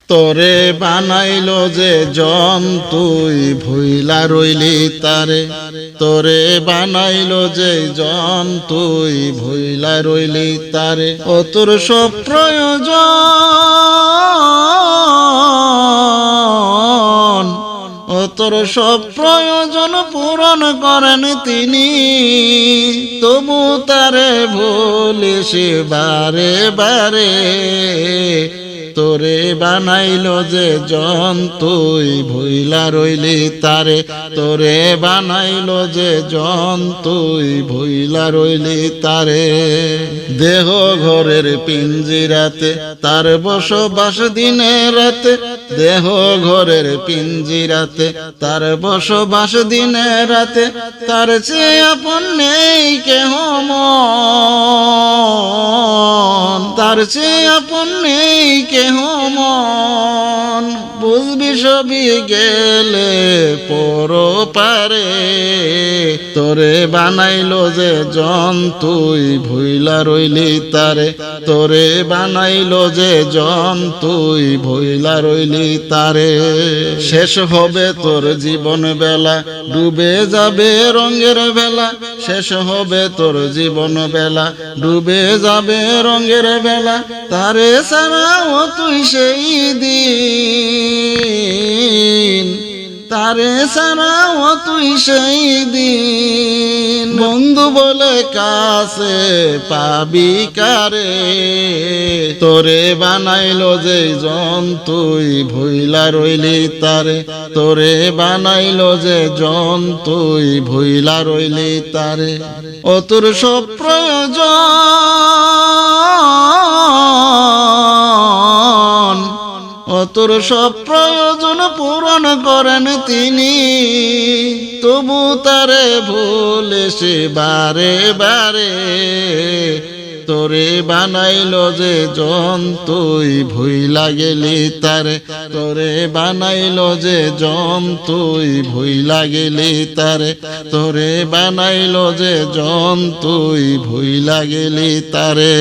তোরে বানাইলো যে জন্তুই ভুইলা রইলি তারে, তোরে বানাইলো যে জন্তুই ভুইলা রইলি তারে। ও তোর সব প্রয়োজন, ও তোর সব প্রয়োজন পূরণ করেন তিনি, তবু তারে ভুলিস বারে বারে। তোরে বানাইলো যে জন্তুই ভুইলা রইলি তারে, তোরে বানাইলো যে জন্তুই ভুইলা রইলি তারে। দেহ ঘরের পিঞ্জিরাতে তার বসবাস দিনে রাতে, দেহ ঘরের পিঞ্জিরাতে তার বসবাস দিনে রাতে, তার চেয়ে আপন নেই কেহ মন, তার চেয়ে আপন নেই কেহ মন। বুঝবি সবই গেলে পর পারে, তোরে বানাইলো যে জন্তুই ভুইলা রইলি তারে, তোরে বানাইলো যে জন্তুই ভুইলা রইলি তারে। শেষ হবে তোর জীবন বেলা, ডুবে যাবে রঙের বেলা, শেষ হবে তোর জীবন বেলা, ডুবে যাবে রঙের বেলা। তারে ছাড়াও তুই সেই দিন, তারে ছাড়াও তুই সেই দিন। বন্ধু বলে কাছে পাবি কারে, তোরে বানাইলো যে জন্তুই ভুইলা রইলি তারে, তোরে বানাইলো যে জন্তুই ভুইলা রইলি তারে। ও তোর সব প্রয়োজন, ও তোর সব প্রয়োজন পূরণ করেন তিনি, তবু তারে ভুলিস বারে বারে। তোরে বানাইলো যে জন্তুই ভুইলা গেলি তারে, তোরে বানাইলো যে জন্তুই ভুইলা গেলি তারে, তোরে বানাইলো যে জন্তুই ভুইলা গেলি তারে।